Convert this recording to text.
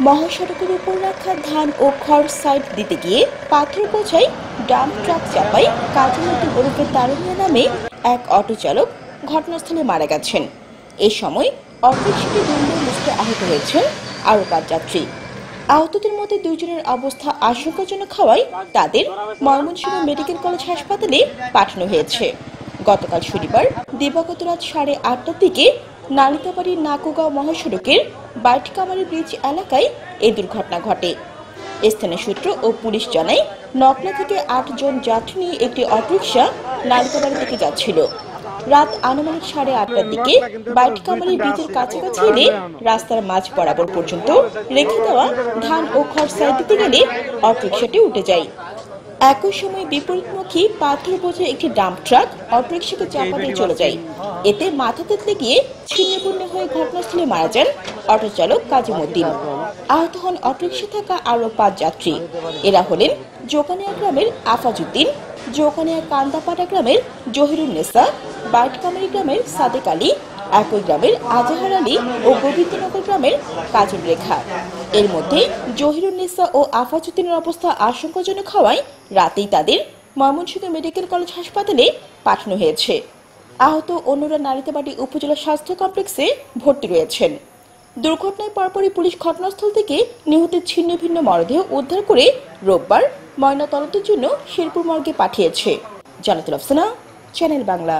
মহাসড়কের উপর রাখা ধান ও খড় সাইড দিতে গিয়ে পাথর বোঝাই ডাম্প ট্রাক চাপায় কাজীমুদ্দিন ওরফে তারুণ্য নামে এক অটো চালক ঘটনাস্থলে মারা গেছেন। এ সময় অটোরিকশাটি দুমড়ে মুচড়ে আহত হয়েছেন আরও ৫ যাত্রী। আহতদের মধ্যে ২ জনের অবস্থা আশঙ্কাজনক হওয়ায় তাদের ময়মনসিংহ মেডিকেল কলেজ হাসপাতালে পাঠানো হয়েছে। গতকাল শনিবার দিবাগত রাত ৮:৩০টার দিকে নালিতাবাড়ি নাকুগাঁও মহাসড়কের বাইটকামারি ব্রিজ এলাকায় এই দুর্ঘটনা ঘটে। স্থানীয় সূত্র ও পুলিশ জানায়, নকলা থেকে ৮ জন যাত্রী নিয়ে একটি অটোরিকশা নালিতাবাড়ি থেকে যাচ্ছিল। রাত আনুমানিক ৮:৩০টার দিকে বাইটকামারি ব্রিজের কাছাকাছি এলে রাস্তার মাঝ বরাবর পর্যন্ত রেখে দেওয়া ধান ও খড় সাইড দিতে গেলে অটোরিকশাটি উঠে যায়। একই সময় বিপরীতমুখী পাথর বোঝাই একটি ডাম্প ট্রাক অটোরিকশাকে চাপা দিয়ে চলে যায়। এতে মাথা থেতলে গিয়ে ছিন্নভিন্ন হয়ে ঘটনাস্থলে মারা যান অটো চালক কাজীমুদ্দিন। আহত হন অটোরিকশা থাকা আরও ৫ যাত্রী। এরা হলেন জোকানিয়া গ্রামের আফাজউদ্দিন, জোকানিয়া কান্দাপাড়া গ্রামের জহিরুন্নেসা, বাইটকামারি গ্রামের সাদেক আলী, একই গ্রামের আজহার আলী ও গোবিন্দনগর গ্রামের কাজল রেখা। এর মধ্যে জহিরুন্নেসা ও আফাজউদ্দিনের অবস্থা আশঙ্কাজনক হওয়ায় রাতেই তাদের ময়মনসিংহ মেডিকেল কলেজ হাসপাতালে পাঠানো হয়েছে। আহত অন্যরা নালিতাবাড়ি উপজেলা স্বাস্থ্য কমপ্লেক্সে ভর্তি রয়েছেন। দুর্ঘটনায় পরপরই পুলিশ ঘটনাস্থল থেকে নিহতের ছিন্নভিন্ন মরদেহ উদ্ধার করে রোববার ময়নাতদন্তের জন্য শেরপুর মর্গে পাঠিয়েছে। জানাতুল আফসানা, চ্যানেল বাংলা।